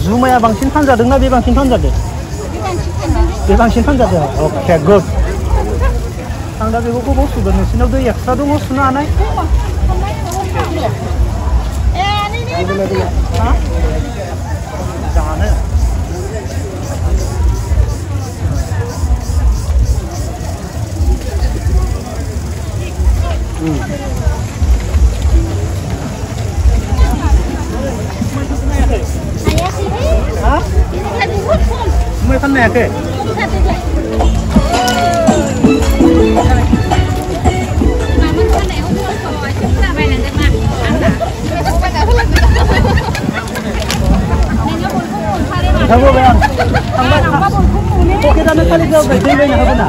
जुमाया बांसिन फानजादोंना बे बांसिन फानजादों? बे बांसिन फानजादों। अके गुड। आं दा बेखौ गोबाव सुगोन नोंसिनाव दै एक्सट्रा दङ सुनो हानाय? जानो जुमाय फाननो हायाखै? थांबाय आं पकेटानो खालि जाबाय दै बायनो हागोन ना?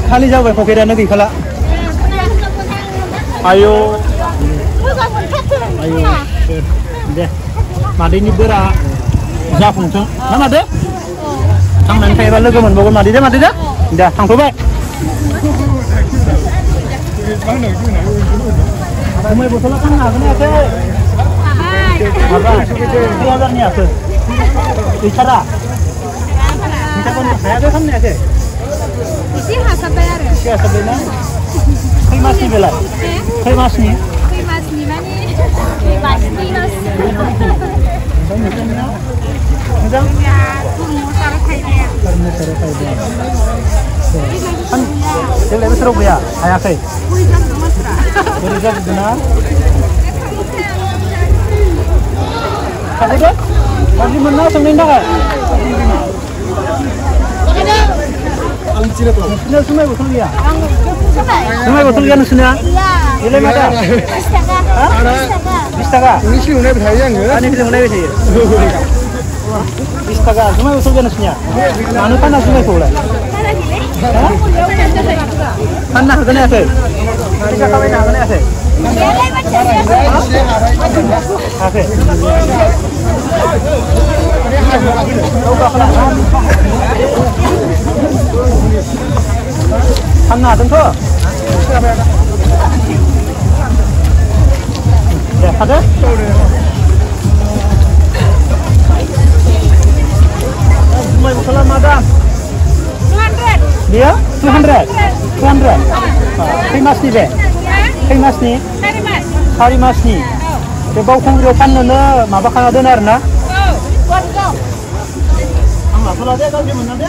खालि जाबाय पकेटानो गैखाला। आयौ आयौ दे मादैनि बोरा जाफुंथों ना मादै? थांनानै थायोबा लोगो मोनबावगोन मादै दे दे थांथ'बाय। जुमाय बथला फाननो हागोन ना हायाखै? माबा 3000नि हाखो गैथारा हायाखै फाननो हायाखै? एसे हासाबबाय आरो एसे हासाबबाय ना? खै मासनि बेलाय? खै मासनि? खै मासनि माने 2 मास 3 मास मोजां? देग्लाय बोसोराव गैया हायाखै? बोरै जाजोबदों ना? Kakak masih menang senin dah. Nusnya sungai betul dia. Sungai betul dia nusnya. Nilai mana? 20 taka. Hah? 20 taka. Ini sih unai berhayang ya? Ini sih unai berhayang. 20 taka. Sungai betul dia nusnya. Anu kan sungai pula. Tanah kena apa? Kita kawin kena apa? Oke. Tanah tentu. Ya, ada? Semua masalah madam. 200. Dia? 200. 200. Famous nih be? Famous nih? 4 mas nih. Bे बावखुंग्रियाव फाननोनो माबा खाना दोनो आरो ना? आं लाथ'ला दे गाज्रि मोना दे।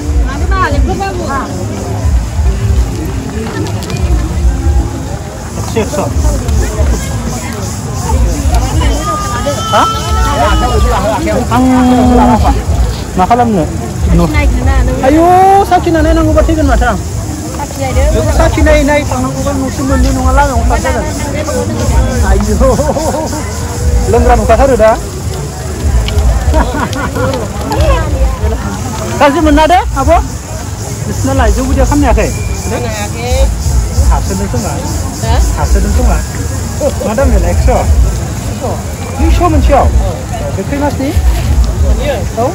एकस'। हा? आं मा खालामनो? आयु साखिनानै नांगौबा थैगोन माथो आं। साखिनाय थांनांगौबा न'सिम मोननाय नङा लामायाव थांजागोन। आयु लोंग्रा नुखाथारो दा। गाज्रि मोना दे आब'? नोंसिनालाय जौ बिदै खालामनो हायाखै? हासोदों खोमा। हासोदों खोमा। मा दाम बेलाय 100? 200 मोनसेयाव? बे खै मासनि? औ?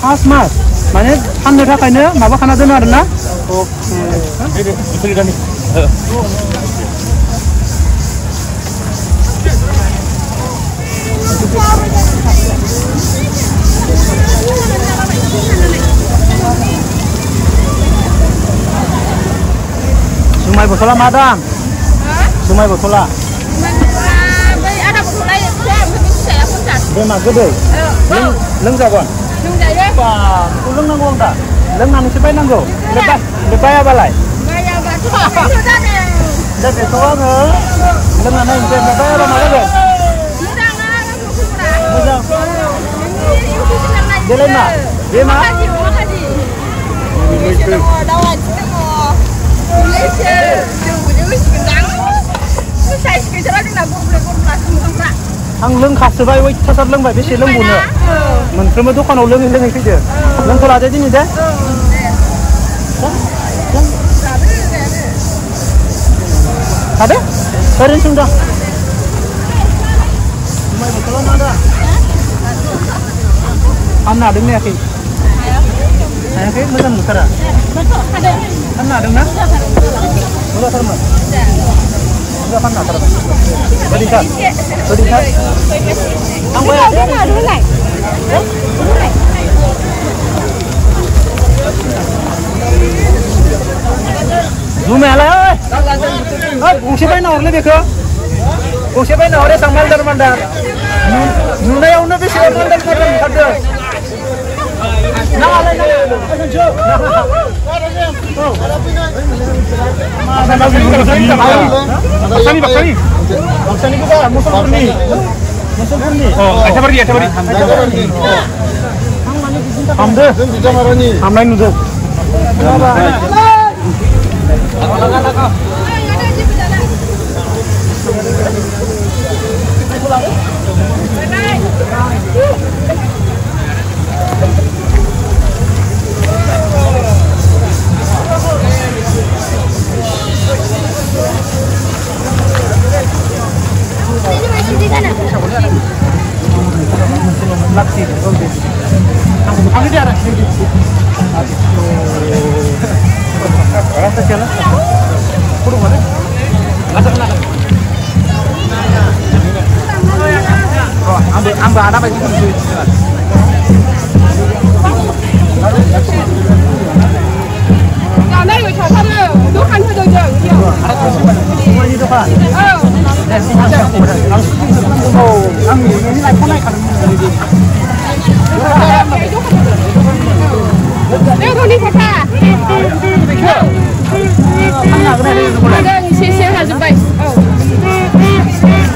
5 मास? माने फाननो थाखायनो माबा खाना दोनो आरो ना? Sumai botola madam. Sumai botola. Bema gede. Loंजागोन. Wah, loंनांगौ आं दा. लोंनानैसो बायनांगौ. बायाबालाय? बायाबाथ' दा बेखौ आङो लोंनानै ओमफ्राय बायाबा मा जागोन? मोजां। देलाय मा? बे मा? आं लोंखासोबाय अयथासार लोंबाय बेसे लोंबावनो मोनफ्रोमबो दखानाव लोङै फैदो लोंथ'ला दे दिनै दे हादो ओरैनो सोंदों जुमाय बथला मा दा फाननो हादों ना हायाखै हायाखै मोजां नुथारा फाननो हादों ना बुरजाथारमोन बुरजा फाननो हाथारबाय Berdikar. Berdikar. Ang bayar dia mah dulu lah. Zoom ala. Gongsi bayi na orle dekho. Gongsi bayi na ore sang maldar mandar. Nuna ya una besi maldar mandar kada. Na ala na. Baksani baksani. Baksani kita musuh murni. Musuh murni. Oh, aja pergi, aja pergi. Hamde. Hamlain nuju. Kami di arah sini. Rasa jalan. Kurung mana? Rasa kena. Oh, ambil ada apa itu? Nah,有炒饭的，都看出都这样。Semua ini tu kan? Oh, kami ini naik pun naik kan? Đây thôi đi papa. Ada ni siapa yang ada baik?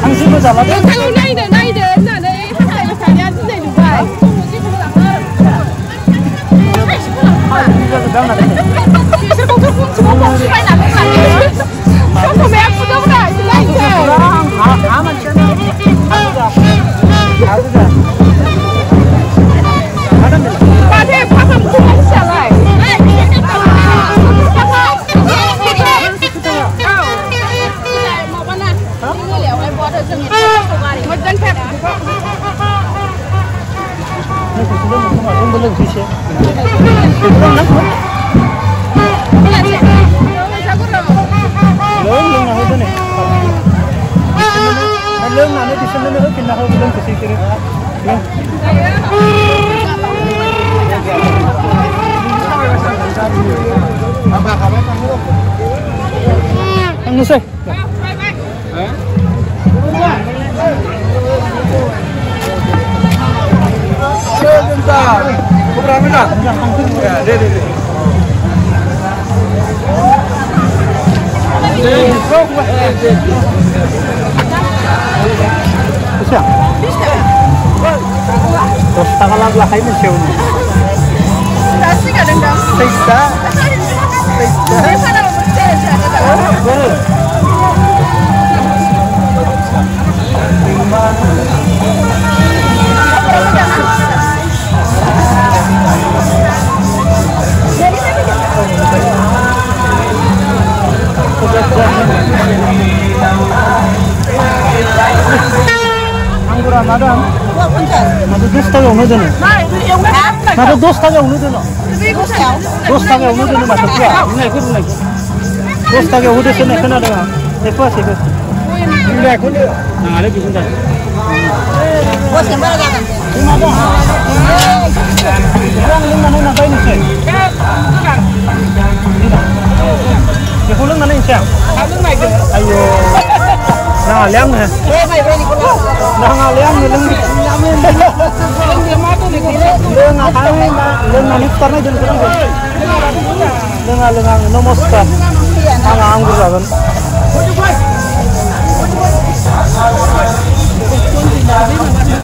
Ang sino jalan? Kalau naik de, na de, ada yang saya tu de Dubai. Kau memang sudah dah, selain tu. Aman cina. Pada papa cuma salah. Mau mana? Ini lihat, saya buat sendiri. Macam apa? Belum sih. Belum nak tu ni. Belum nak di sana ni pindah belum ke sini. Apa kabar kamu? Ang usay. Sebentar. Berapa dah? Ya, deh. Bisa. Terus tangan lah ini show ni. Nasi kadang-kadang. Bisa. Bisa dah betul. Anggur Ramadan. Madu dosta yang mana dulu? Madu dosta yang mana dulu? Dosta yang mana dulu masuk ya? Ini aku. Dosta yang udah sana kena dah. Apa sih? Ini aku ni. Nah, ada di sana. Bos kembali kan? Lima dah. Orang lima nak ini sih. Pulang mana ini siang? Ayo. Nah, liang ni. Nah, liang ni leng. Leng ni karena jangan kurang. Leng namaskar. Anggur jalan.